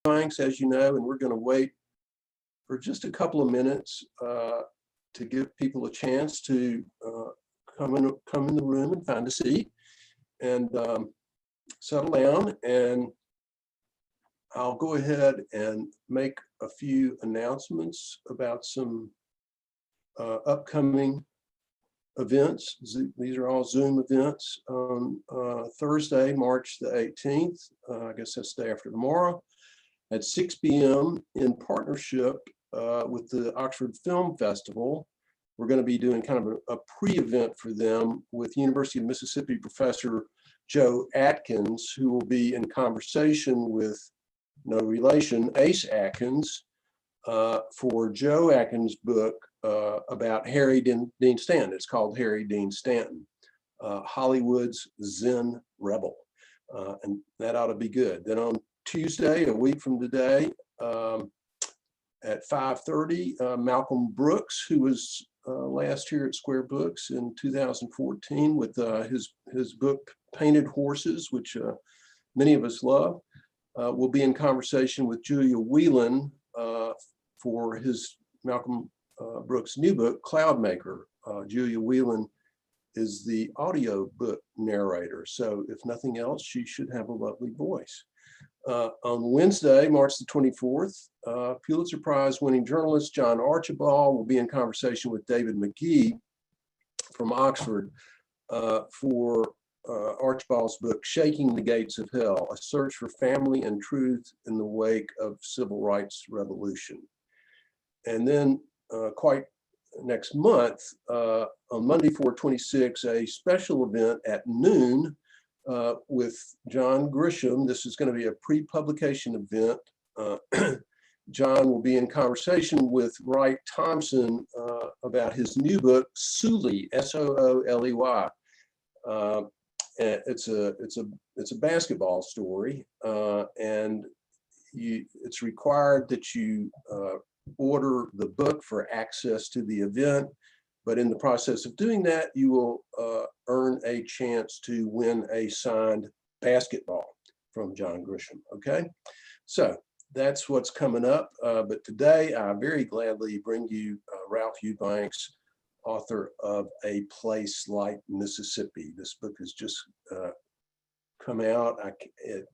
Eubanks, as you know, and we're going to wait for just a couple of minutes to give people a chance to come in the room and find a seat and settle down. And I'll go ahead and make a few announcements about some upcoming events. These are all Zoom events on Thursday, March the 18th. I guess that's the day after tomorrow at 6 p.m. in partnership with the Oxford Film Festival. We're going to be doing kind of a pre-event for them with University of Mississippi professor Joe Atkins, who will be in conversation with, no relation, Ace Atkins, for Joe Atkins' book about Harry Dean Stanton. It's called Harry Dean Stanton, Hollywood's Zen Rebel. And that ought to be good. Then on Tuesday, a week from today, at 5:30, Malcolm Brooks, who was last year at Square Books in 2014 with his book Painted Horses, which many of us love, will be in conversation with Julia Whelan for his Malcolm Brooks' new book, Cloudmaker. Julia Whelan is the audio book narrator, so if nothing else, she should have a lovely voice. On Wednesday, March the 24th, Pulitzer Prize winning journalist John Archibald will be in conversation with David McGee from Oxford for Archibald's book, Shaking the Gates of Hell, A Search for Family and Truth in the Wake of Civil Rights Revolution. And then quite next month, on Monday, 4/26, a special event at noon with John Grisham. This is going to be a pre-publication event. John will be in conversation with Wright Thompson about his new book, Sooley, S-O-O-L-E-Y. It's a basketball story, and it's required that you order the book for access to the event. But in the process of doing that, you will earn a chance to win a signed basketball from John Grisham, okay? So that's what's coming up. But today, I very gladly bring you Ralph Eubanks, author of A Place Like Mississippi. This book has just come out.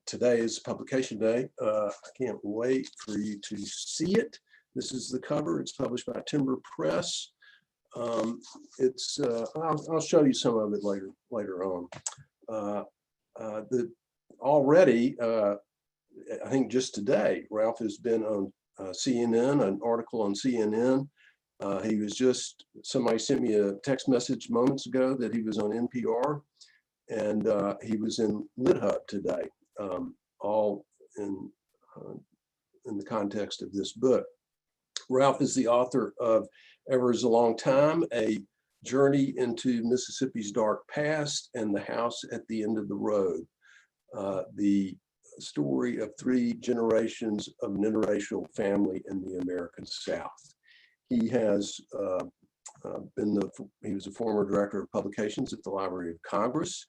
Today is publication day. I can't wait for you to see it. This is the cover. It's published by Timber Press. I'll show you some of it later on. Already, I think just today, Ralph has been on CNN, an article on CNN. He was somebody sent me a text message moments ago that he was on NPR, and he was in LitHub today, all in the context of this book. Ralph is the author of Ever is a Long Time, A Journey into Mississippi's Dark Past, and The House at the End of the Road, the story of 3 generations of an interracial family in the American South. He has he was a former director of publications at the Library of Congress.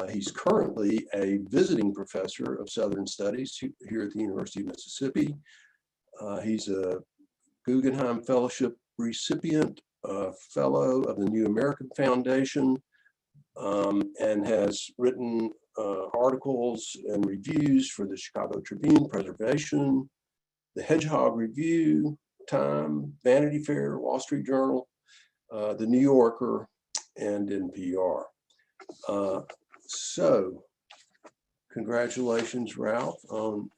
He's currently a visiting professor of Southern Studies here at the University of Mississippi. He's a Guggenheim Fellowship recipient, fellow of the New American Foundation, and has written articles and reviews for the Chicago Tribune, Preservation, the Hedgehog Review, Time, Vanity Fair, Wall Street Journal, the New Yorker, and NPR. So, congratulations, Ralph, on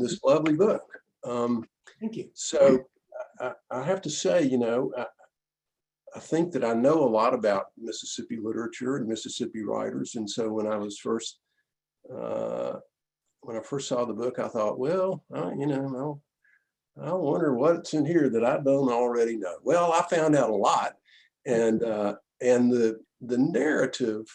this lovely book. Thank you. So, I have to say, you know, I think that I know a lot about Mississippi literature and Mississippi writers, and so when I first saw the book, I thought, well, you know, I wonder what's in here that I don't already know. Well, I found out a lot, and the narrative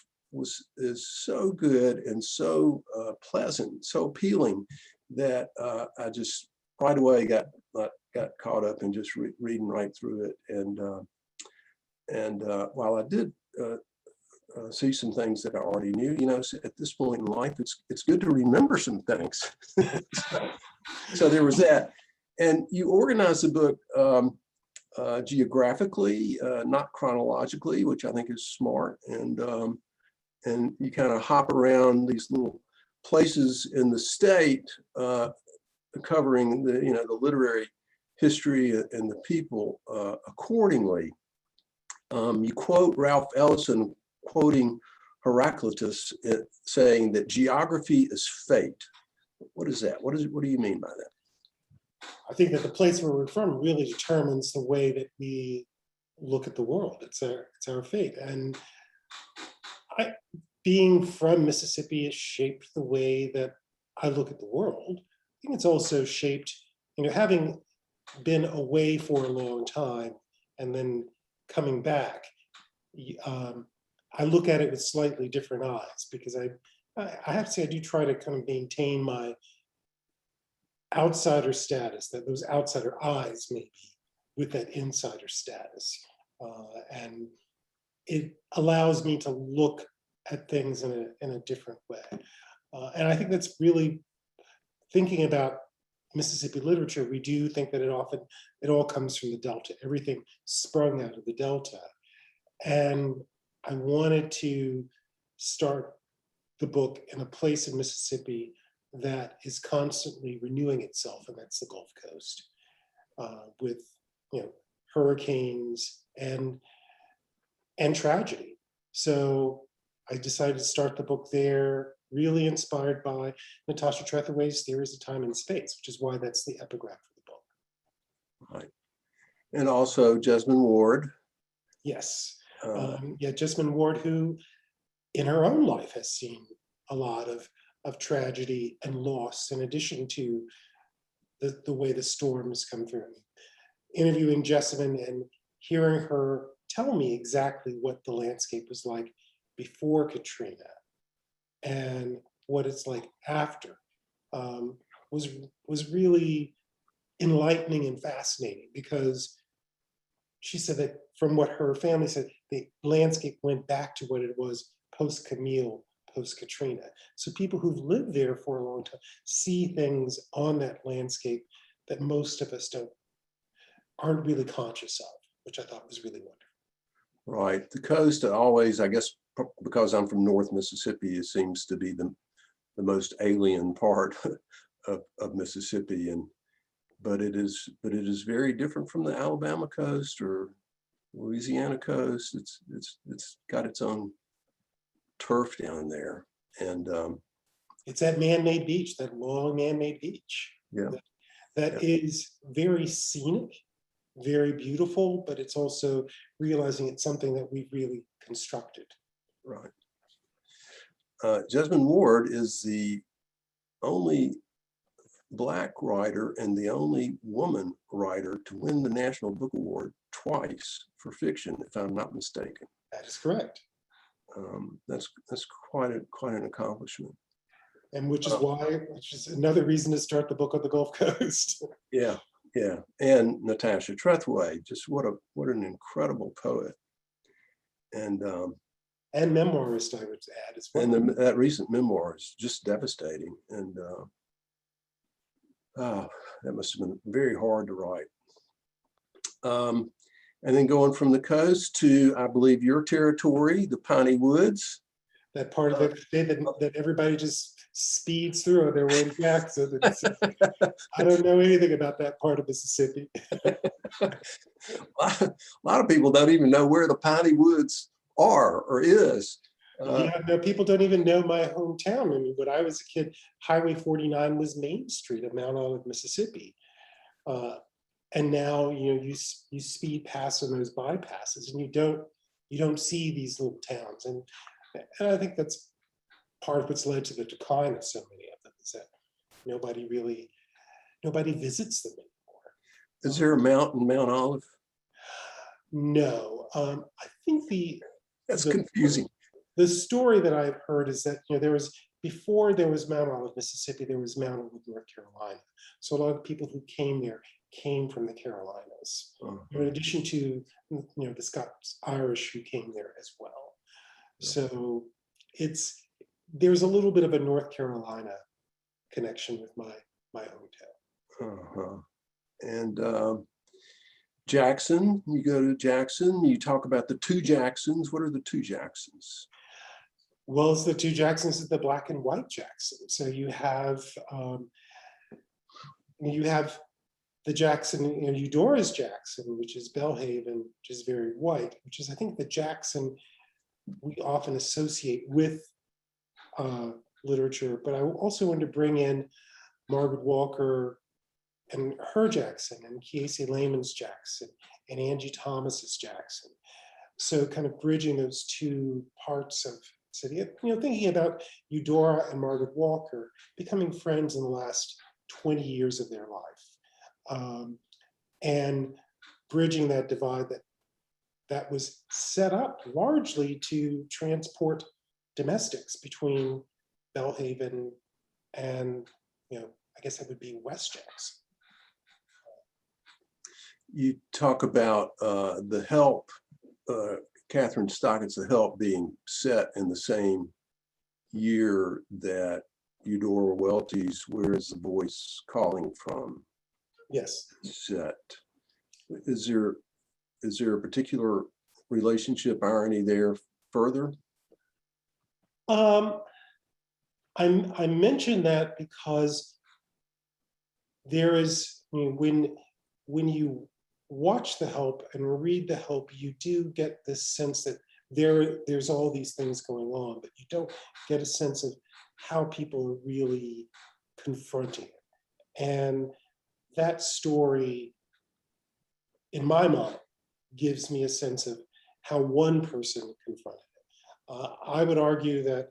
is so good and so pleasant, so appealing that I just right away got caught up in just reading right through it. And while I did see some things that I already knew. You know, so at this point in life, it's good to remember some things. So there was that. And you organize the book geographically, not chronologically, which I think is smart. And you kind of hop around these little places in the state, covering the literary history and the people accordingly. You quote Ralph Ellison quoting Heraclitus, saying that geography is fate. What is that? What do you mean by that? I think that the place where we're from really determines the way that we look at the world. It's our fate. And being from Mississippi has shaped the way that I look at the world. I think it's also shaped, having been away for a long time and then coming back, I look at it with slightly different eyes, because I have to say I do try to kind of maintain my outsider status, that those outsider eyes maybe with that insider status. And it allows me to look at things in a different way. And I think that's really, thinking about Mississippi literature, we do think that it all comes from the Delta. Everything sprung out of the Delta. And I wanted to start the book in a place in Mississippi that is constantly renewing itself, and that's the Gulf Coast, with hurricanes and tragedy. So I decided to start the book there, really inspired by Natasha Trethewey's Theories of Time and Space, which is why that's the epigraph for the book. Right. And also Jesmyn Ward. Yes. Jesmyn Ward, who in her own life has seen a lot of tragedy and loss, in addition to the way the storms come through. Interviewing Jesmyn and hearing her tell me exactly what the landscape was like before Katrina and what it's like after, was really enlightening and fascinating, because she said that from what her family said, the landscape went back to what it was post-Camille, post-Katrina. So people who've lived there for a long time see things on that landscape that most of us aren't really conscious of, which I thought was really wonderful. Right. The coast always, I guess, because I'm from North Mississippi, it seems to be the most alien part of Mississippi, but it is very different from the Alabama coast or Louisiana coast. It's got its own turf down there, and it's that man-made beach, that long man-made beach. Yeah, that is very scenic, very beautiful, but it's also realizing it's something that we've really constructed. Right. Jesmyn Ward is the only Black writer and the only woman writer to win the National Book Award twice for fiction, if I'm not mistaken. That is correct. That's quite an accomplishment. And which is another reason to start the book on the Gulf Coast. Yeah. And Natasha Trethewey, just what an incredible poet. And memoirist, I would add as well. And that recent memoir is just devastating. And that must have been very hard to write. And then going from the coast to, I believe, your territory, the Piney Woods. That part of the state that everybody just speeds through on their way back. So I don't know anything about that part of Mississippi. A lot of people don't even know where the Piney Woods are or is. No, people don't even know my hometown. I mean, when I was a kid, Highway 49 was Main Street of Mount Olive, Mississippi. And now, you speed past on those bypasses, and you don't see these little towns. And I think that's part of what's led to the decline of so many of them, is that nobody visits them anymore. Is there a mountain, Mount Olive? No, I think that's confusing. The story that I've heard is that before there was Mount Olive, Mississippi, there was Mount Olive, North Carolina. So a lot of people who came there came from the Carolinas, in addition to the Scots Irish who came there as well. So there's a little bit of a North Carolina connection with my hometown. Uh-huh. And Jackson, you go to Jackson, you talk about the two Jacksons. What are the two Jacksons? Well, it's the two Jacksons is the black and white Jackson. So you have the Jackson, Eudora's Jackson, which is Belhaven, which is very white, which is, I think, the Jackson we often associate with literature. But I also wanted to bring in Margaret Walker and her Jackson, and Kiese Lehman's Jackson, and Angie Thomas's Jackson. So kind of bridging those two parts of city, thinking about Eudora and Margaret Walker becoming friends in the last 20 years of their life. And bridging that divide that was set up largely to transport domestics between Belhaven and, I guess that would be West Jackson. You talk about the Help, Catherine Stockett's The Help being set in the same year that Eudora Welty's Where Is the Voice Calling From? Yes. Set. Is there a particular relationship, irony there further? I mentioned that because there is, when you watch The Help and read The Help, you do get this sense that there's all these things going on, but you don't get a sense of how people are really confronting it. And that story, in my mind, gives me a sense of how one person confronted it. I would argue that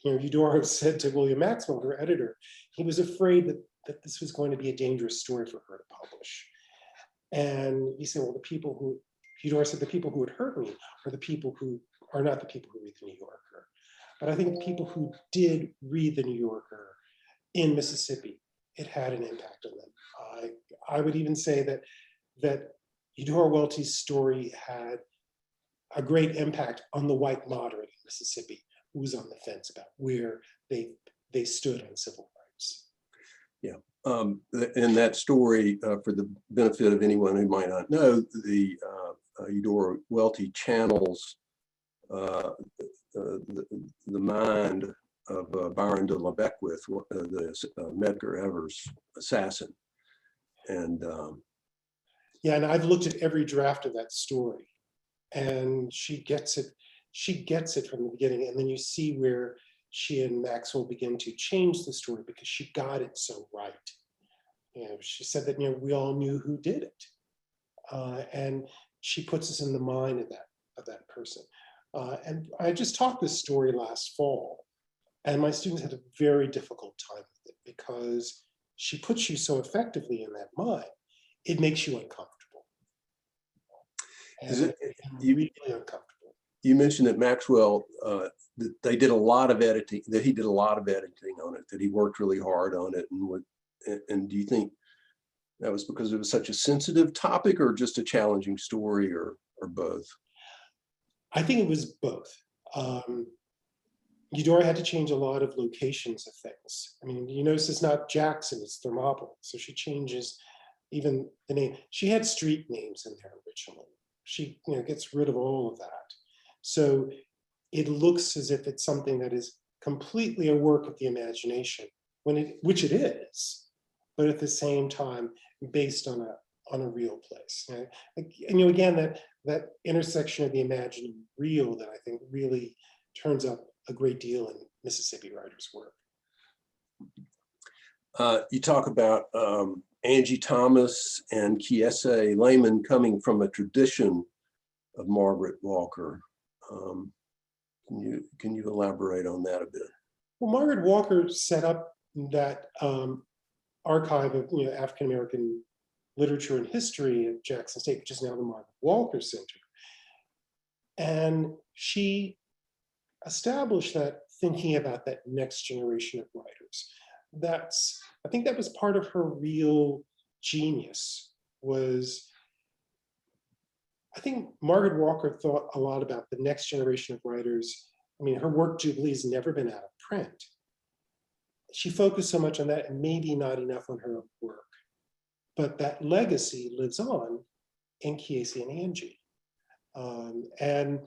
Eudora said to William Maxwell, her editor, he was afraid that this was going to be a dangerous story for her to publish. And he said, well, Eudora said, the people who would hurt me are the people who are not the people who read the New Yorker. But I think the people who did read the New Yorker in Mississippi, it had an impact on them. I would even say that Eudora Welty's story had a great impact on the white moderate in Mississippi, who was on the fence about where they stood on civil rights. Yeah. In that story, for the benefit of anyone who might not know, the Eudora Welty channels the mind of Byron de la Beckwith, the Medgar Evers assassin. And yeah, and I've looked at every draft of that story, and she gets it from the beginning, and then you see where she and Maxwell begin to change the story because she got it so right. She said that we all knew who did it, and she puts us in the mind of that person. And I just taught this story last fall, and my students had a very difficult time with it because she puts you so effectively in that mind, it makes you uncomfortable. Is it really uncomfortable? You mentioned that Maxwell, that they did a lot of editing, that he did a lot of editing on it, that he worked really hard on it. And do you think that was because it was such a sensitive topic, or just a challenging story, or both? I think it was both. Eudora had to change a lot of locations of things. I mean, you notice it's not Jackson, it's Thermopylae. So she changes even the name. She had street names in there originally. She gets rid of all of that. So it looks as if it's something that is completely a work of the imagination, which it is, but at the same time based on a real place. And again, that intersection of the imagined and real that I think really turns up a great deal in Mississippi writers' work. You talk about Angie Thomas and Kiese Lehman coming from a tradition of Margaret Walker. Can you elaborate on that a bit? Well, Margaret Walker set up that archive of African-American literature and history at Jackson State, which is now the Margaret Walker Center. And she established that, thinking about that next generation of writers. I think that was part of her real genius, was I think Margaret Walker thought a lot about the next generation of writers. I mean, her work, Jubilee, has never been out of print. She focused so much on that and maybe not enough on her own work. But that legacy lives on in Casey and Angie. And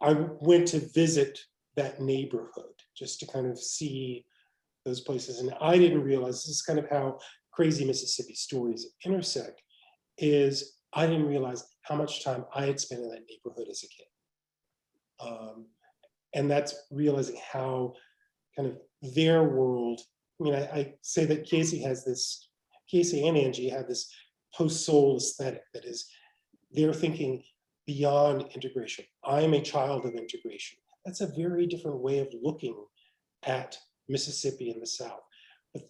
I went to visit that neighborhood just to kind of see those places. And I didn't realize, this is kind of how crazy Mississippi stories intersect, is I didn't realize how much time I had spent in that neighborhood as a kid. And that's realizing how kind of their world, I mean, I say that Casey and Angie have this post-soul aesthetic that is, they're thinking beyond integration. I'm a child of integration. That's a very different way of looking at Mississippi in the South. But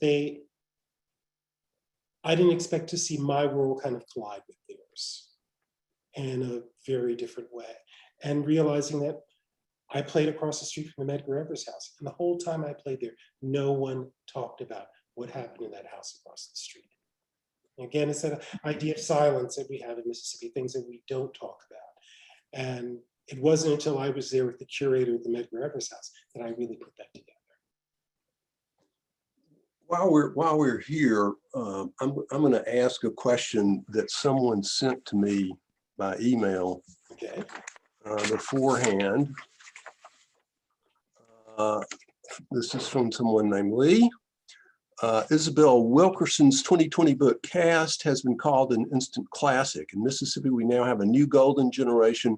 I didn't expect to see my world kind of collide with theirs in a very different way. And realizing that I played across the street from the Medgar Evers house. And the whole time I played there, no one talked about what happened in that house across the street. And again, it's that idea of silence that we have in Mississippi, things that we don't talk about. And it wasn't until I was there with the curator of the Medgar Evers house that I really put that together. While we're here, I'm going to ask a question that someone sent to me by email beforehand. This is from someone named Lee. Isabel Wilkerson's 2020 book, Cast, has been called an instant classic. In Mississippi, we now have a new golden generation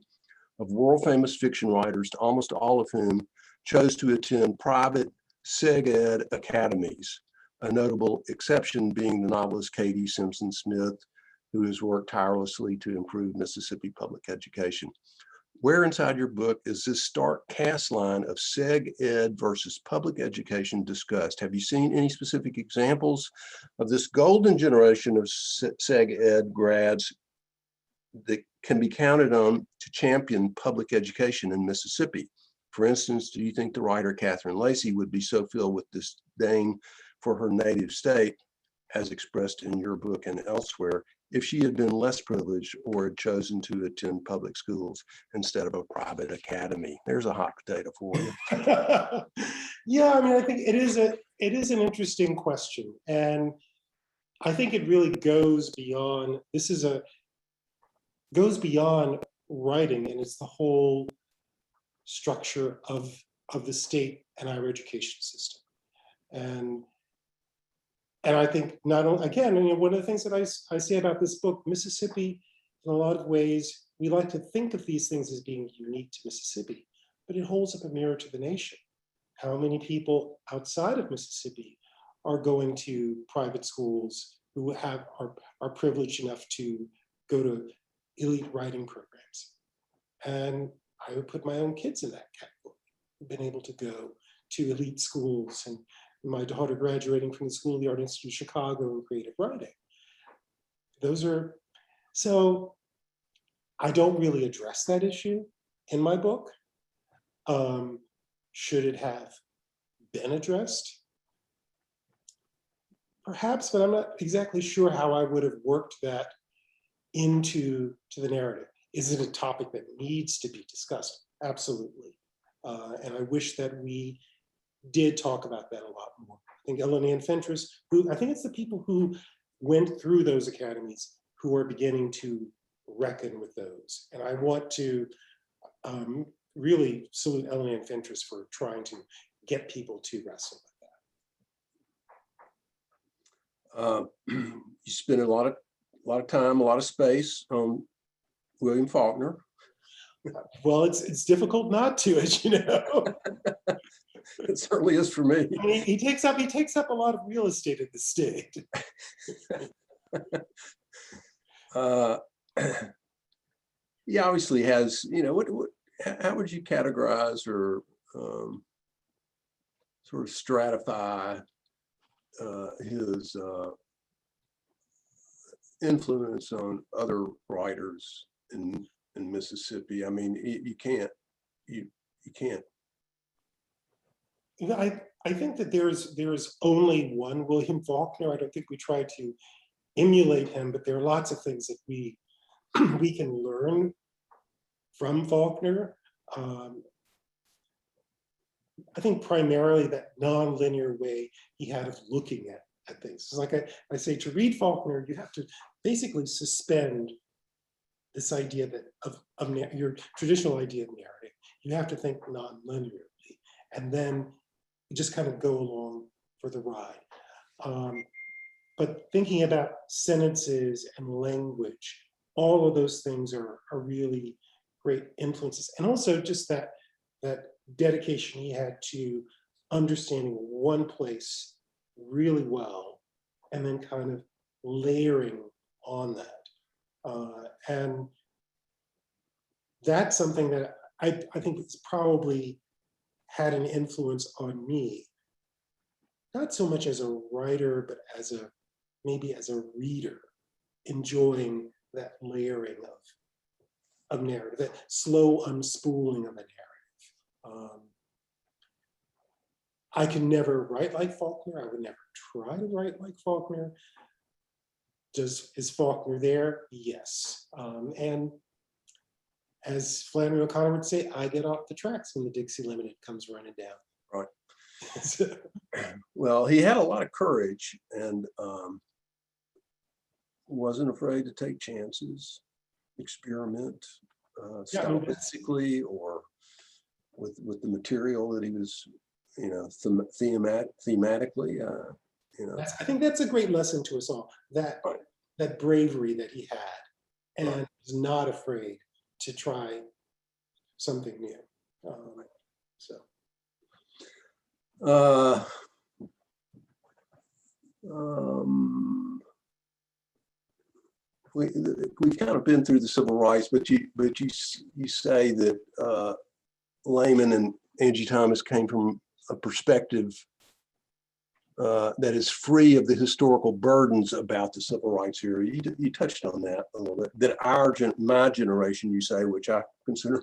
of world-famous fiction writers, almost all of whom chose to attend private Seg Ed academies. A notable exception being the novelist Katie Simpson Smith, who has worked tirelessly to improve Mississippi public education. Where inside your book is this stark cast line of Seg Ed versus public education discussed? Have you seen any specific examples of this golden generation of Seg Ed grads that can be counted on to champion public education in Mississippi? For instance, do you think the writer Catherine Lacey would be so filled with disdain for her native state, as expressed in your book and elsewhere, if she had been less privileged or had chosen to attend public schools instead of a private academy? There's a hot potato for you. Yeah, I mean, I think it is an interesting question. And I think it really goes beyond, goes beyond writing, and it's the whole structure of the state and our education system. And I think not only, again, I mean, one of the things that I say about this book, Mississippi, in a lot of ways, we like to think of these things as being unique to Mississippi, but it holds up a mirror to the nation. How many people outside of Mississippi are going to private schools who are privileged enough to go to elite writing programs? And I would put my own kids in that category. I've been able to go to elite schools, and my daughter graduating from the School of the Art Institute of Chicago in creative writing. So I don't really address that issue in my book. Should it have been addressed? Perhaps, but I'm not exactly sure how I would have worked that into the narrative. Is it a topic that needs to be discussed? Absolutely. And I wish that we did talk about that a lot more. I think Eleni and Fentress, I think it's the people who went through those academies who are beginning to reckon with those. And I want to really salute Eleni and Fentress for trying to get people to wrestle with that. You spend a lot of time, a lot of space on William Faulkner. Well, it's difficult not to, as you know. It certainly is for me. I mean, he takes up a lot of real estate at the state. He obviously has, how would you categorize or sort of stratify his influence on other writers in Mississippi? I mean, you can't. I think that there's only one William Faulkner. I don't think we try to emulate him, but there are lots of things that we we can learn from Faulkner. I think primarily that non-linear way he had of looking at things. It's like I say, to read Faulkner, you have to basically suspend this idea that of your traditional idea of narrative. You have to think non-linearly, and then you just kind of go along for the ride. But thinking about sentences and language, all of those things are really great influences. And also just that dedication he had to understanding one place really well, and then kind of layering on that. And that's something that I think it's probably had an influence on me, not so much as a writer, but maybe as a reader, enjoying that layering of narrative, that slow unspooling of a narrative. I can never write like Faulkner. I would never try to write like Faulkner. Is Faulkner there? Yes. And as Flannery O'Connor would say, I get off the tracks when the Dixie Limited comes running down. Right. Well, he had a lot of courage and wasn't afraid to take chances, experiment stylistically or with the material that he was, thematically, I think that's a great lesson to us all, that bravery that he had, and was not afraid to try something new. We've kind of been through the civil rights, but you say that Layman and Angie Thomas came from a perspective that is free of the historical burdens about the civil rights era. You touched on that a little bit. That my generation, you say, which I consider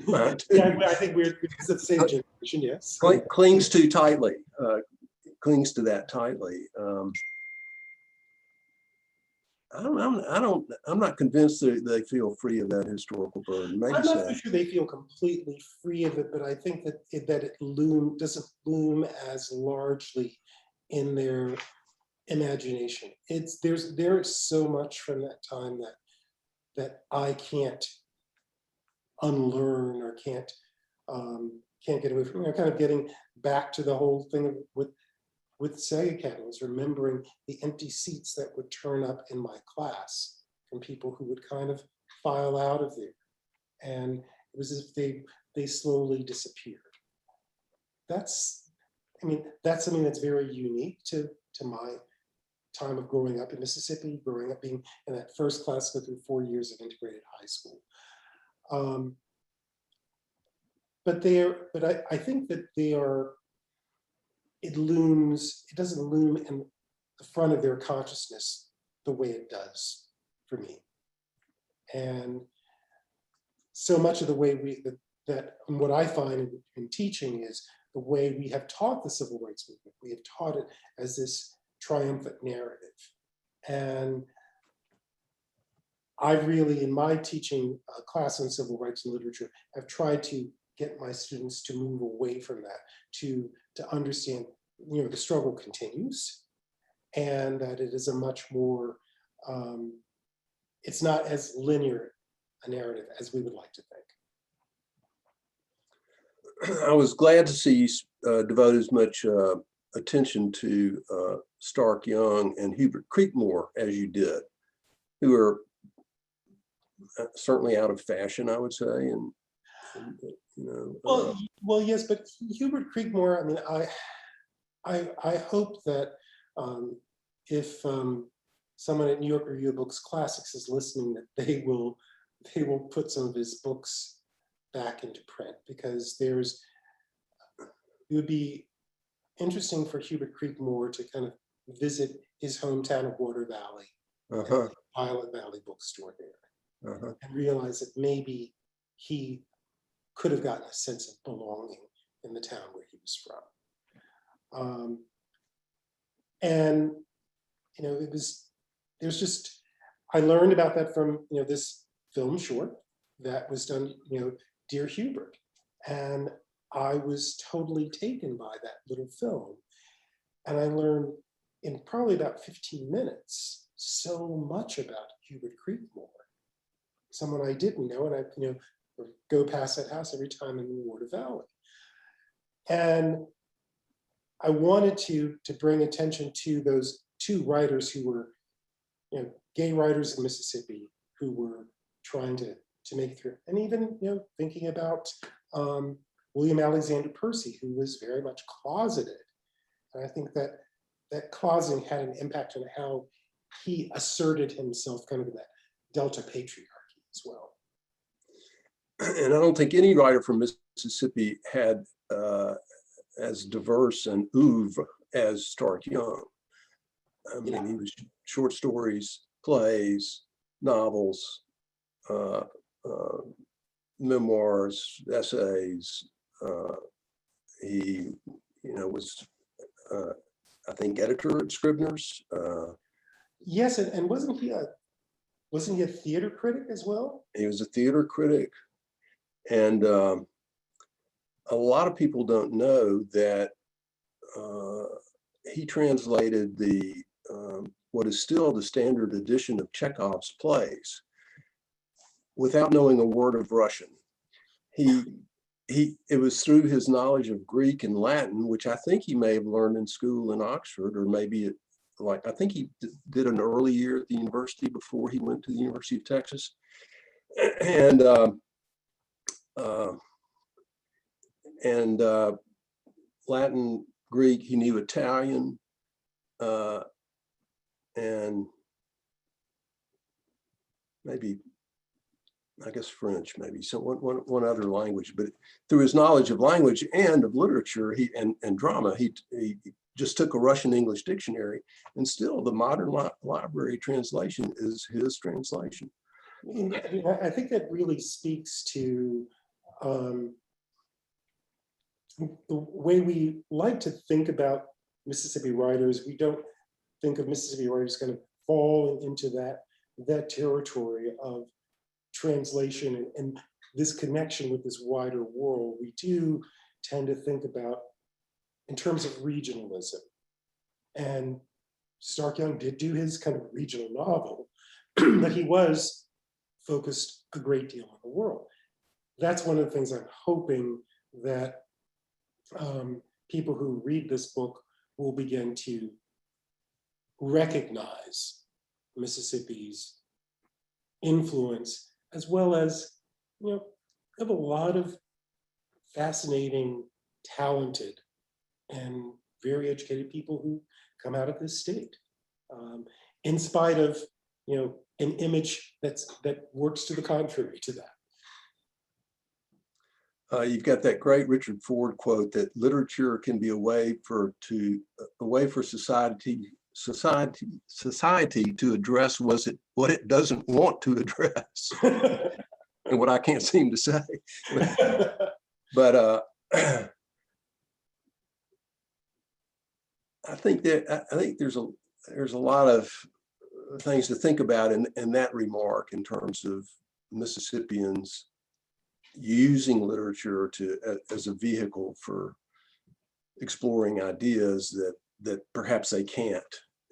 mine too. Yeah, I think we're the same generation. Yes, clings to tightly. Clings to that tightly. I'm not convinced that they feel free of that historical burden. Maybe I'm not so. so sure they feel completely free of it, but I think that it doesn't loom as largely in their imagination. There is so much from that time that I can't unlearn or can't get away from. Kind of getting back to the whole thing with Sega catalysts, remembering the empty seats that would turn up in my class from people who would kind of file out of there. And it was as if they slowly disappeared. That's something that's very unique to my time of growing up in Mississippi, growing up being in that first class, go through 4 years of integrated high school. But I think that they are, it doesn't loom in the front of their consciousness the way it does for me. And so much of the way what I find in teaching is the way we have taught the civil rights movement. We have taught it as this triumphant narrative. And I really, in my teaching a class on civil rights and literature, have tried to get my students to move away from that, to understand, the struggle continues, and that it is a much more, it's not as linear a narrative as we would like to think. I was glad to see you devote as much attention to Stark Young and Hubert Creekmore as you did, who are certainly out of fashion, I would say, and well, yes, but Hubert Creekmore, I hope that if someone at New Yorker Yearbooks Classics is listening, that they will put some of his books back into print, because it would be interesting for Hubert Creekmore to kind of visit his hometown of Water Valley, and Violet Valley bookstore there, and realize that maybe he could have gotten a sense of belonging in the town where he was from. And there's just, I learned about that from, this film short that was done, Dear Hubert. And I was totally taken by that little film. And I learned in probably about 15 minutes so much about Hubert Creekmore, someone I didn't know, and I go past that house every time in the Water Valley. And I wanted to bring attention to those two writers who were, gay writers in Mississippi who were trying to make it through, and even thinking about William Alexander Percy, who was very much closeted. And I think that closeting had an impact on how he asserted himself, kind of in that Delta patriarchy as well. And I don't think any writer from Mississippi had as diverse an oeuvre as Stark Young. I mean, he was short stories, plays, novels, memoirs, essays. He, was, I think, editor at Scribner's. Yes, and wasn't he a theater critic as well? He was a theater critic, and a lot of people don't know that he translated the what is still the standard edition of Chekhov's plays without knowing a word of Russian. It was through his knowledge of Greek and Latin, which I think he may have learned in school in Oxford, or maybe I think he did an early year at the university before he went to the University of Texas. And Latin, Greek, he knew Italian, and maybe, I guess, French, maybe, so one other language. But through his knowledge of language and of literature and drama, he just took a Russian-English dictionary, and still the modern library translation is his translation. I think that really speaks to the way we like to think about Mississippi writers. We don't think of Mississippi writers kind of falling into that territory of translation and this connection with this wider world. We do tend to think about in terms of regionalism. And Stark Young did do his kind of regional novel, but he was focused a great deal on the world. That's one of the things I'm hoping that people who read this book will begin to recognize Mississippi's influence, as well as, have a lot of fascinating, talented, and very educated people who come out of this state, in spite of, an image that works to the contrary to that. You've got that great Richard Ford quote that literature can be a way for society to address what it doesn't want to address, and what I can't seem to say. But I think there's a lot of things to think about in that remark, in terms of Mississippians using literature as a vehicle for exploring ideas that perhaps they can't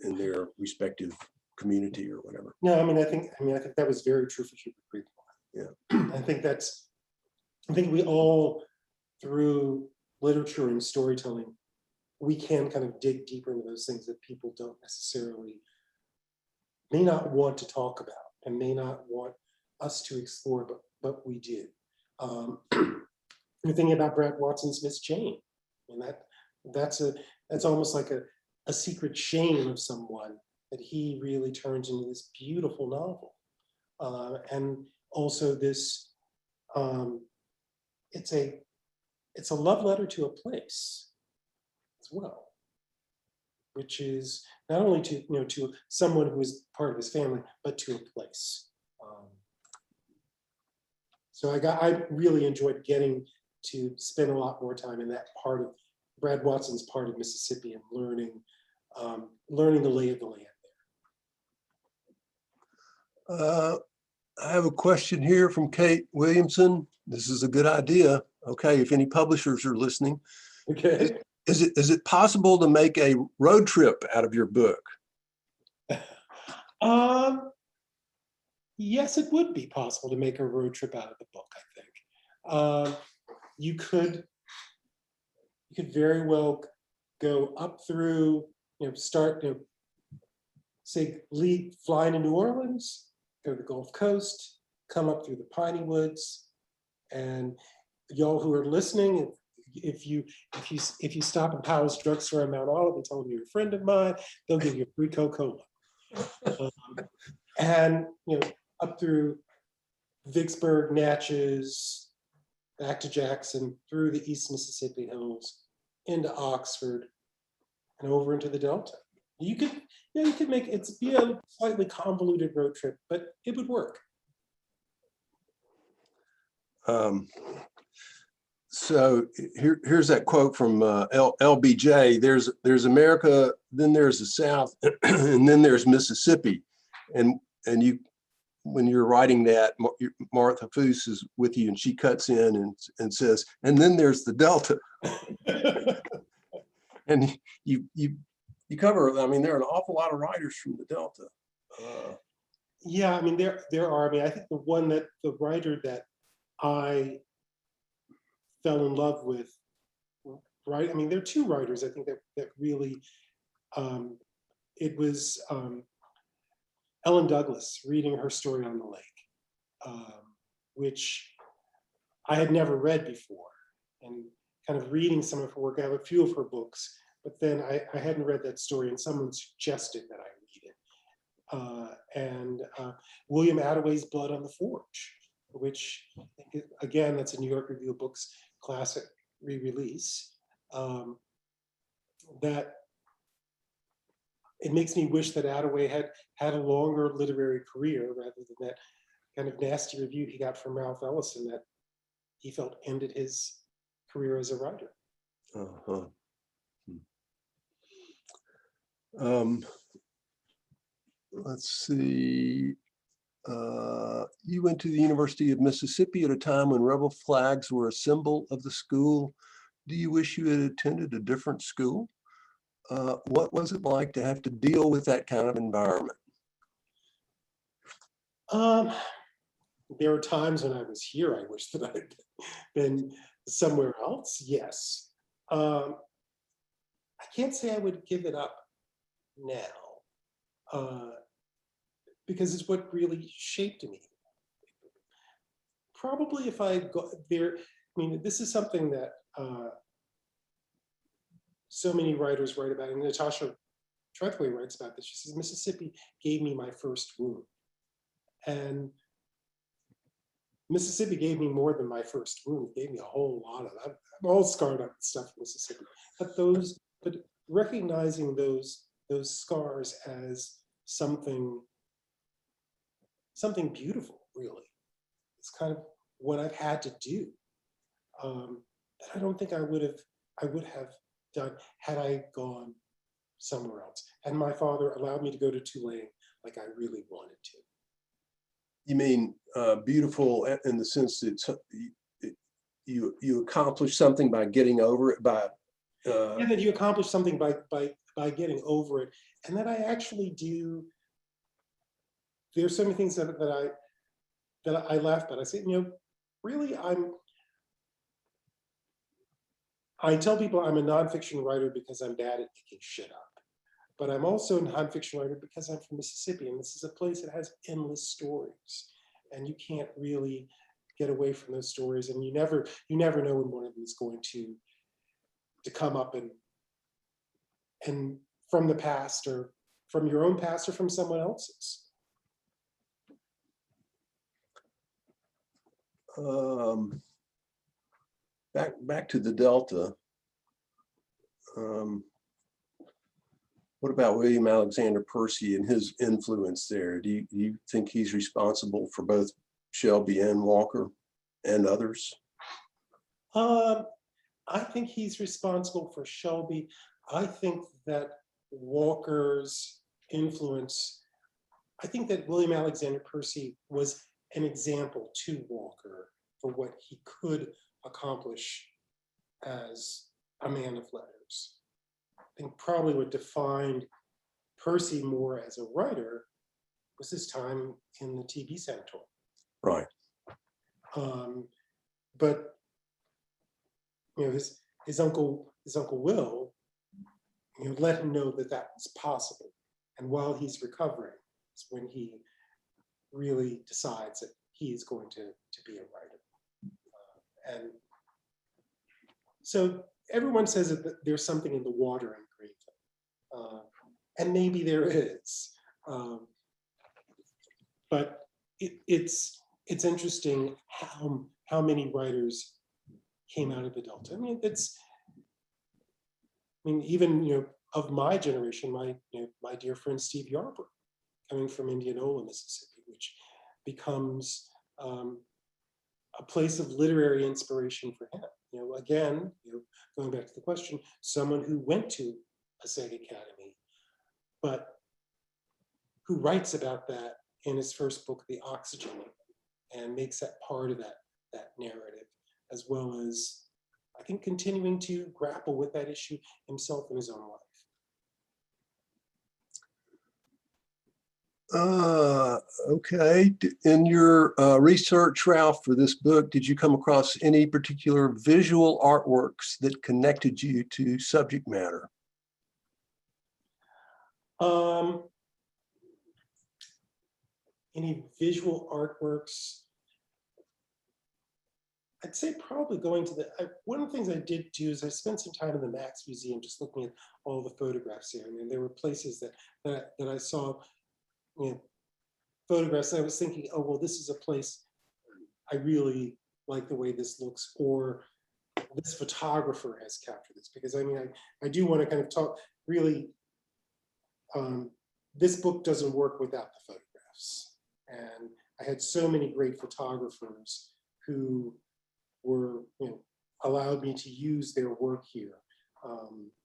in their respective community or whatever. No, I think that was very true for Hubert Creekmore. Yeah. I think we all, through literature and storytelling, we can kind of dig deeper into those things that people don't necessarily, may not want to talk about and may not want us to explore, but we do. You're thinking about Brad Watson's Miss Jane, and that's almost like a secret shame of someone that he really turns into this beautiful novel, and also this. It's a love letter to a place as well, which is not only to someone who is part of his family, but to a place. So I really enjoyed getting to spend a lot more time in that part of Brad Watson's part of Mississippi and learning the lay of the land I have a question here from Kate Williamson. This is a good idea. Okay, if any publishers are listening, Okay. is it possible to make a road trip out of your book? Yes, it would be possible to make a road trip out of the book, I think. You could very well go up through, start, say, fly to New Orleans, go to the Gulf Coast, come up through the piney woods, and y'all who are listening, if you stop at Powell's Drugstore in Mount Olive and tell them you're a friend of mine, they'll give you a free Coca-Cola. And up through Vicksburg, Natchez, back to Jackson, through the East Mississippi Hills, into Oxford, and over into the Delta. You could make it be a slightly convoluted road trip, but it would work. So here's that quote from LBJ. There's America, then there's the South, and then there's Mississippi. And you, when you're writing that, Martha Foose is with you, and she cuts in and says, and then there's the Delta. And you cover, I mean, there are an awful lot of writers from the Delta. Yeah, I mean, there are. I mean, I think the writer that I fell in love with, right? I mean, there are two writers I think that really, it was Ellen Douglas reading her story on the lake, which I had never read before, and kind of reading some of her work. I have a few of her books, but then I hadn't read that story, and someone suggested that I read it. And William Attaway's Blood on the Forge, which, again, that's a New York Review of Books classic re-release. That it makes me wish that Attaway had a longer literary career rather than that kind of nasty review he got from Ralph Ellison that he felt ended his career as a writer. Uh-huh. Let's see. You went to the University of Mississippi at a time when rebel flags were a symbol of the school. Do you wish you had attended a different school? What was it like to have to deal with that kind of environment? There were times when I was here, I wish that I'd been somewhere else. Yes. I can't say I would give it up now, because it's what really shaped me. Probably if I go there, I mean, this is something that so many writers write about, and Natasha Trethewey writes about this. She says, Mississippi gave me my first wound. And Mississippi gave me more than my first wound. It gave me a whole lot of that. I'm all scarred up with stuff in Mississippi. But recognizing those scars as something beautiful, really. It's kind of what I've had to do. That I don't think I would have done had I gone somewhere else. And my father allowed me to go to Tulane like I really wanted to. You mean beautiful in the sense that you accomplish something by getting over it, by yeah, that you accomplish something by getting over it, and that I actually do. There's so many things that I laugh at. I say, really, I tell people I'm a nonfiction writer because I'm bad at making shit up. But I'm also a nonfiction writer because I'm from Mississippi, and this is a place that has endless stories. And you can't really get away from those stories. And you never know when one of them is going to come up and from the past, or from your own past, or from someone else's. Back to the Delta. What about William Alexander Percy and his influence there? Do you think he's responsible for both Shelby and Walker and others? I think he's responsible for Shelby. I think that Walker's influence I think that William Alexander Percy was an example to Walker for what he could accomplish as a man of letters. I think probably what defined Percy more as a writer was his time in the TB sanatorium. Right. But you know, his uncle Will, you know, let him know that that was possible. And while he's recovering, is when he really decides that he is going to be a writer. And so everyone says that there's something in the water in Greenville, and maybe there is, but it's interesting how many writers came out of the Delta. I mean, even, you know, of my generation, my dear friend Steve Yarber, coming from Indianola, Mississippi, which becomes a place of literary inspiration for him. You know, again, you know, going back to the question, someone who went to Passaic Academy, but who writes about that in his first book, The Oxygen, and makes that part of that narrative, as well as, I think, continuing to grapple with that issue himself in his own life. Okay. In your research, Ralph, for this book, did you come across any particular visual artworks that connected you to subject matter? Any visual artworks? I'd say probably going to one of the things I did do is I spent some time in the Max Museum just looking at all the photographs there. I mean, there were places that I saw, you know, photographs, and I was thinking, oh, well, this is a place I really like the way this looks, or this photographer has captured this. Because I mean, I do want to kind of talk really, this book doesn't work without the photographs. And I had so many great photographers who were, you know, allowed me to use their work here.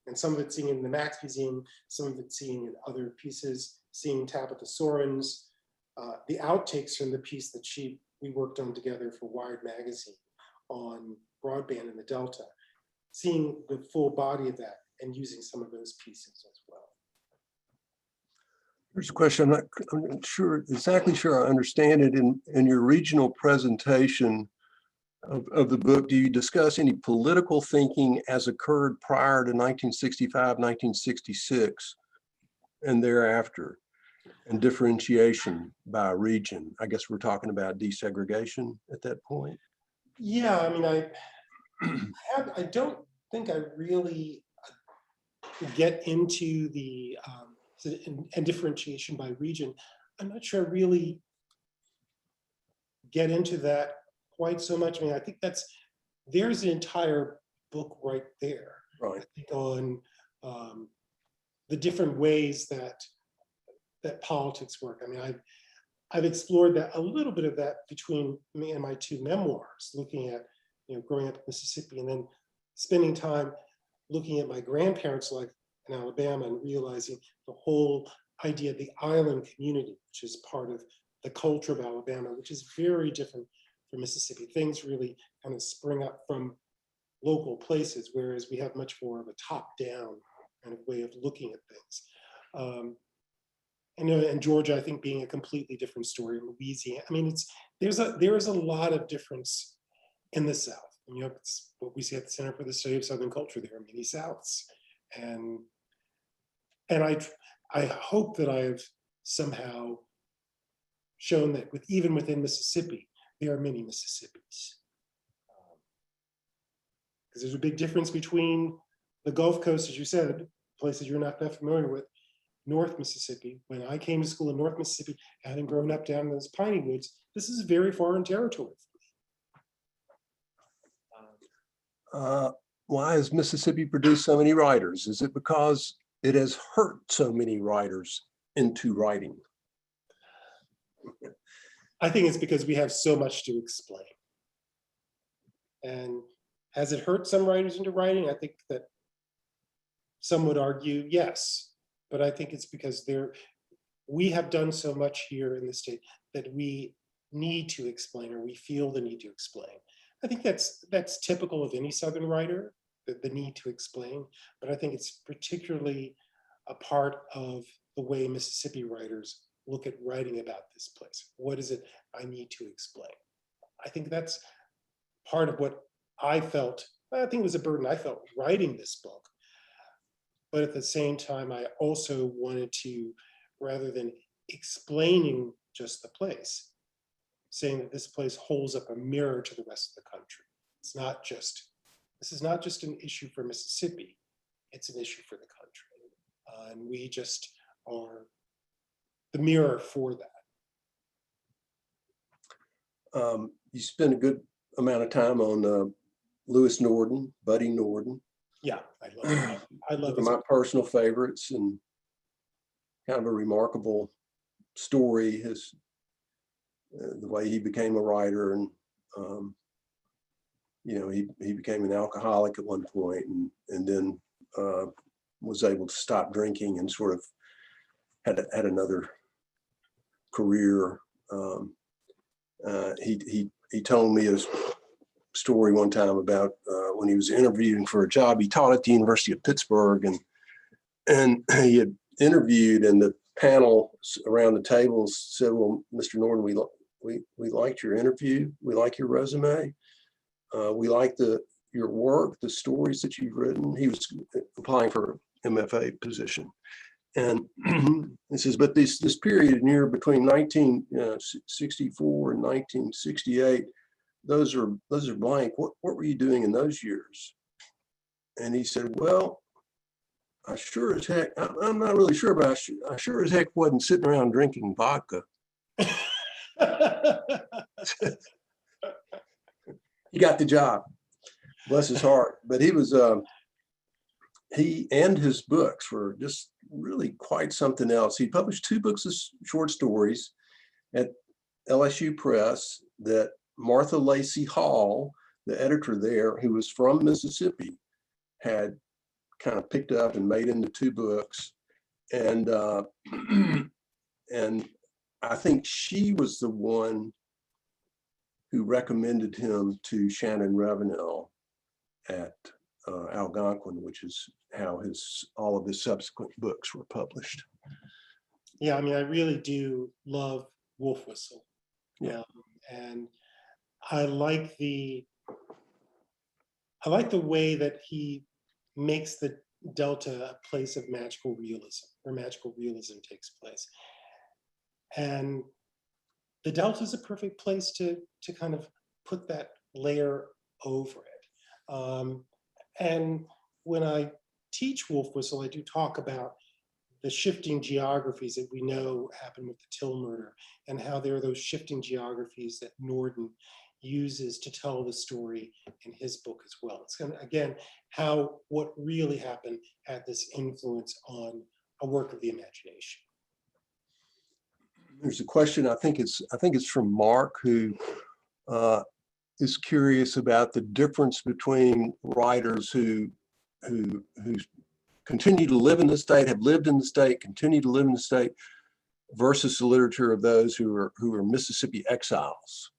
And some of it seeing in the Max Museum, some of it seeing in other pieces, seeing Tabitha Soren's, the outtakes from the piece that we worked on together for Wired magazine on broadband in the Delta, seeing the full body of that and using some of those pieces as well. Here's a question. I'm not exactly sure I understand it. In your regional presentation of the book, do you discuss any political thinking as occurred prior to 1965, 1966 and thereafter, and differentiation by region? I guess we're talking about desegregation at that point. Yeah, I mean, I don't think I really get into the and differentiation by region. I'm not sure I really get into that quite so much. I mean, I think there's an entire book right there. Right. I think on the different ways that politics work. I mean, I've explored that, a little bit of that between me and my two memoirs, looking at, you know, growing up in Mississippi and then spending time looking at my grandparents' life in Alabama and realizing the whole idea of the island community, which is part of the culture of Alabama, which is very different from Mississippi. Things really kind of spring up from local places, whereas we have much more of a top-down kind of way of looking at things. And Georgia, I think, being a completely different story. Louisiana, I mean, there is a lot of difference in the South. And, you know, it's what we see at the Center for the Study of Southern Culture. There are many Souths, and I hope that I've somehow shown that even within Mississippi, there are many Mississippis. Because there's a big difference between the Gulf Coast, as you said, places you're not that familiar with, North Mississippi. When I came to school in North Mississippi, having grown up down in those piney woods, this is very foreign territory for me. Why has Mississippi produced so many writers? Is it because it has hurt so many writers into writing? I think it's because we have so much to explain. And has it hurt some writers into writing? I think that some would argue yes, but I think it's because we have done so much here in the state that we need to explain, or we feel the need to explain. I think that's typical of any Southern writer, the need to explain, but I think it's particularly a part of the way Mississippi writers look at writing about this place. What is it I need to explain? I think that's part of what I felt, I think it was a burden I felt writing this book. But at the same time, I also wanted to, rather than explaining just the place, saying that this place holds up a mirror to the rest of the country. It's not just, this is not just an issue for Mississippi, it's an issue for the country. And we just are the mirror for that. You spent a good amount of time on Lewis Norden, Buddy Norden. Yeah, I love it. I love One of my personal favorites, and kind of a remarkable story, his the way he became a writer, and you know, he became an alcoholic at one point, and then was able to stop drinking and sort of had another career. He told me a story one time about when he was interviewing for a job. He taught at the University of Pittsburgh, and he had interviewed, and the panel around the table said, "Well, Mr. Norden, we liked your interview. We like your resume. We like your work, the stories that you've written." He was applying for an MFA position. And he says, but this period near between 1964 and 1968, those are blank. What were you doing in those years? And he said, well, I sure as heck, I'm not really sure, but I sure as heck wasn't sitting around drinking vodka. He got the job, bless his heart. But he was, he and his books were just really quite something else. He published 2 books of short stories at LSU Press that Martha Lacey Hall, the editor there, who was from Mississippi, had kind of picked up and made into 2 books. And and I think she was the one who recommended him to Shannon Ravenel at Algonquin, which is how all of his subsequent books were published. Yeah, I mean, I really do love Wolf Whistle. Yeah. And I like the way that he makes the Delta a place of magical realism, where magical realism takes place. And the Delta is a perfect place to kind of put that layer over it. And when I teach Wolf Whistle, I do talk about the shifting geographies that we know happened with the Till murder, and how there are those shifting geographies that Norden uses to tell the story in his book as well. It's kind of, again, how what really happened had this influence on a work of the imagination. There's a question, I think it's from Mark, who is curious about the difference between writers who continue to live in the state, have lived in the state, continue to live in the state, versus the literature of those who are Mississippi exiles.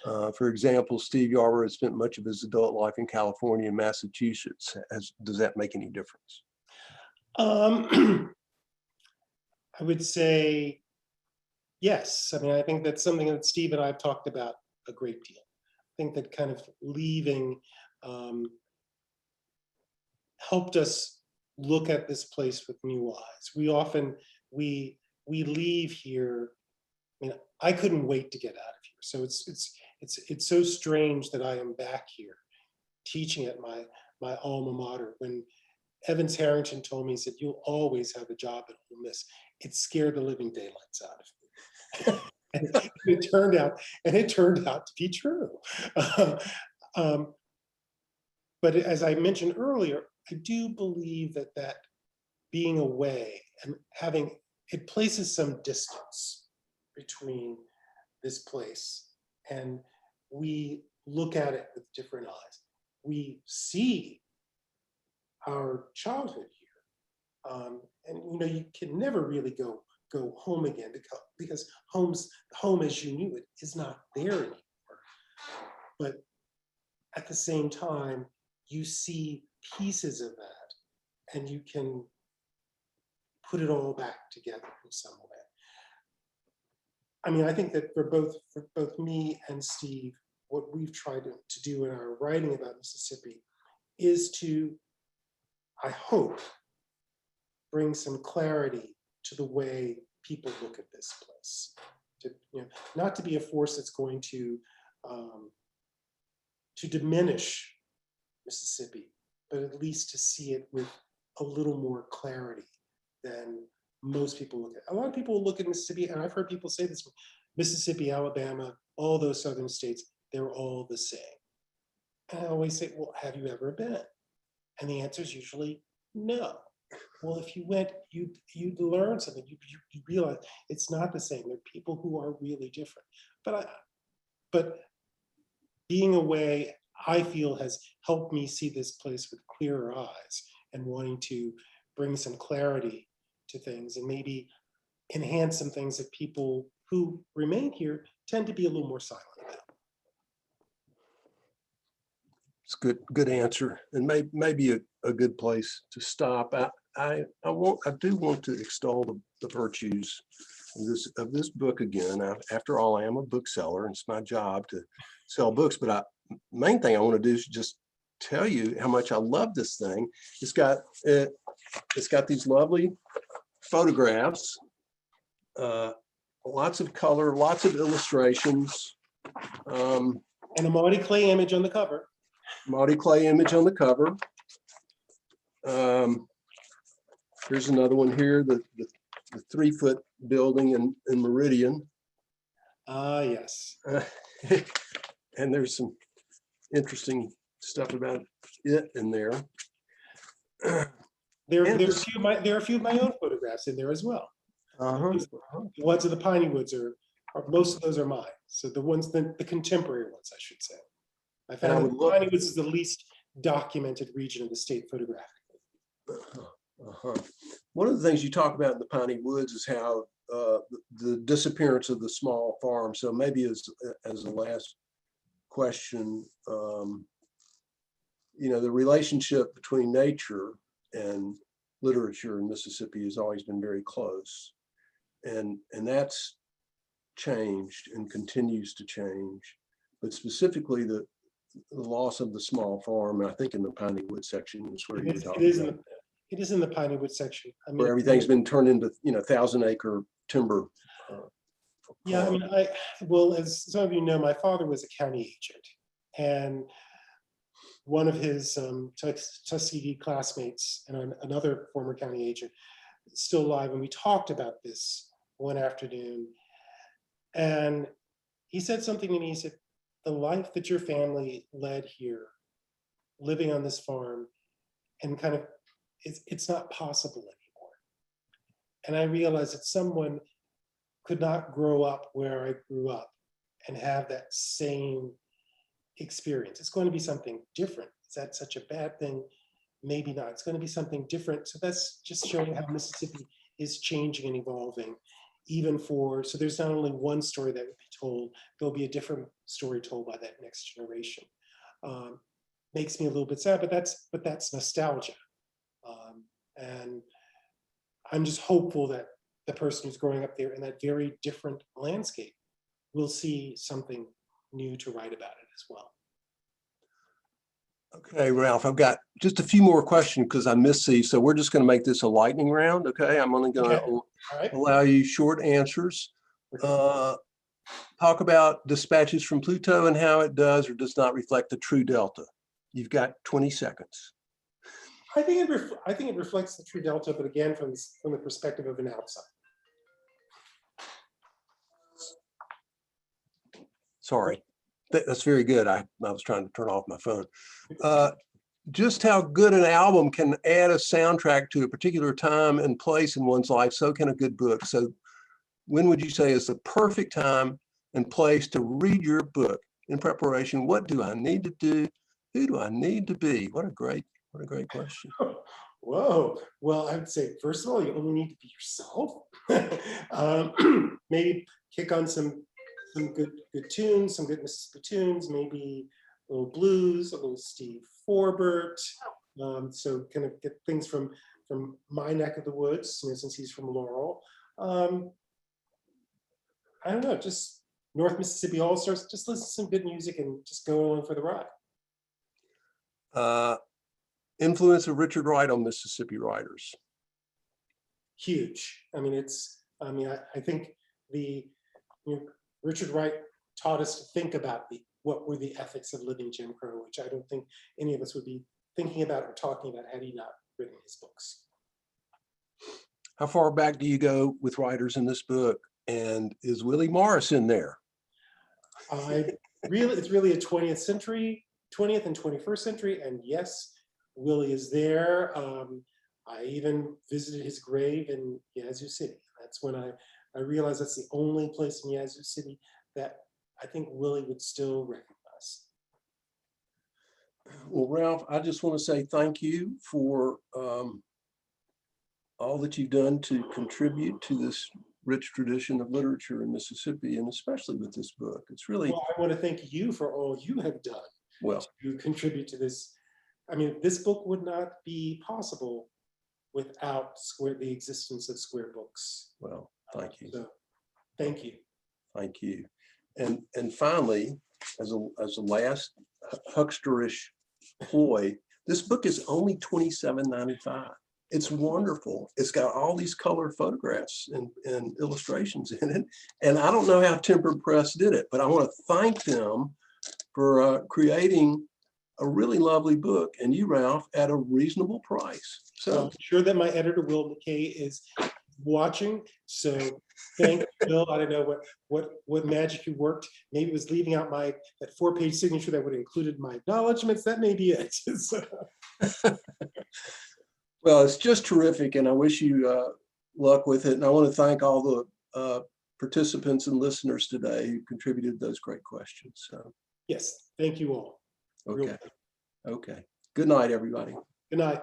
For example, Steve Yarber has spent much of his adult life in California and Massachusetts. Does that make any difference? I would say yes. I mean, I think that's something that Steve and I have talked about a great deal. I think that kind of leaving helped us look at this place with new eyes. We often, we leave here, I mean, I couldn't wait to get out of here. So it's so strange that I am back here teaching at my alma mater. When Evans Harrington told me, he said, "You'll always have a job at Ole Miss," it scared the living daylights out of me. And it turned out to be true. But as I mentioned earlier, I do believe that being away and having, it places some distance between this place, and we look at it with different eyes. We see our childhood here, and you know, you can never really go go home again, because home as you knew it is not there anymore. But at the same time, you see pieces of that and you can put it all back together in some way. I mean, I think that for both me and Steve, what we've tried to do in our writing about Mississippi is to, I hope, bring some clarity to the way people look at this place. To, not to be a force that's going to diminish Mississippi, but at least to see it with a little more clarity than most people look at. A lot of people look at Mississippi, and I've heard people say this, Mississippi, Alabama, all those southern states, they're all the same. And I always say, well, have you ever been? And the answer is usually no. Well, if you went, you'd learn something. You realize it's not the same. There are people who are really different. But being away, I feel, has helped me see this place with clearer eyes and wanting to bring some clarity to things and maybe enhance some things that people who remain here tend to be a little more silent about. It's good answer, and maybe a good place to stop. I do want to extol the virtues of this book again. After all, I am a bookseller, and it's my job to sell books. But main thing I want to do is just tell you how much I love this thing. It's got these lovely photographs, lots of color, lots of illustrations, and a Maudie Clay image on the cover. Maudie Clay image on the cover. Here's another one here, the 3-foot building in Meridian. Yes. And there's some interesting stuff about it in there. There are a few of my own photographs in there as well. The ones of the Piney Woods are most of those are mine. So the contemporary ones, I should say. I found that Piney Woods is the least documented region of the state photographically. One of the things you talk about in the Piney Woods is how the disappearance of the small farm. So maybe as a last question, the relationship between nature and literature in Mississippi has always been very close, and that's changed and continues to change. But specifically, the loss of the small farm, I think in the Piney Woods section is where you're talking about. It is in the Piney Woods section. I mean, where everything's been turned into 1,000-acre timber. Yeah, I mean, well, as some of you know, my father was a county agent, and one of his Tuskegee classmates and another former county agent, still alive, and we talked about this one afternoon, and he said something to me. He said, the life that your family led here, living on this farm, and kind of, it's not possible anymore. And I realized that someone could not grow up where I grew up and have that same experience. It's going to be something different. Is that such a bad thing? Maybe not. It's going to be something different. So that's just showing how Mississippi is changing and evolving. So there's not only one story that would be told, there'll be a different story told by that next generation. Makes me a little bit sad, but that's nostalgia. And I'm just hopeful that the person who's growing up there in that very different landscape will see something new to write about it as well. Okay, Ralph, I've got just a few more questions because I missed these. So we're just going to make this a lightning round. Okay, I'm only going to allow you short answers. Talk about Dispatches from Pluto and how it does or does not reflect the true delta. You've got 20 seconds. I think it reflects the true delta, but again, from the perspective of an outsider. Sorry, that's very good. I was trying to turn off my phone. Just how good an album can add a soundtrack to a particular time and place in one's life, so can a good book. So when would you say is the perfect time and place to read your book in preparation? What do I need to do? Who do I need to be? What a great question. Whoa. Well, I would say, first of all, you only need to be yourself. Maybe kick on some good tunes, some good Mississippi tunes, maybe a little blues, a little Steve Forbert. So kind of get things from my neck of the woods, since he's from Laurel. I don't know, just North Mississippi All-Stars, just listen to some good music and just go along for the ride. Influence of Richard Wright on Mississippi writers. Huge. I mean, I think Richard Wright taught us to think about what were the ethics of living Jim Crow, which I don't think any of us would be thinking about or talking about had he not written his books. How far back do you go with writers in this book? And is Willie Morris in there? It's really a 20th and 21st century. And yes, Willie is there. I even visited his grave in Yazoo City. That's when I realized that's the only place in Yazoo City that I think Willie would still recognize. Well, Ralph, I just want to say thank you for all that you've done to contribute to this rich tradition of literature in Mississippi, and especially with this book. It's really... Well, I want to thank you for all you have done to contribute to this. I mean, this book would not be possible without the existence of Square Books. Well, thank you. So, thank you. Thank you. And finally, as a last hucksterish ploy, this book is only $27.95. It's wonderful. It's got all these colored photographs and illustrations in it. And I don't know how Tempered Press did it, but I want to thank them for creating a really lovely book, and you, Ralph, at a reasonable price. So I'm sure that my editor, Will McKay, is watching. So thank you, Bill. I don't know what magic you worked. Maybe it was leaving out that 4-page signature that would have included my acknowledgments. That may be it. So. Well, it's just terrific, and I wish you luck with it. And I want to thank all the participants and listeners today who contributed those great questions. So yes, thank you all. Okay. Okay. Good night, everybody. Good night.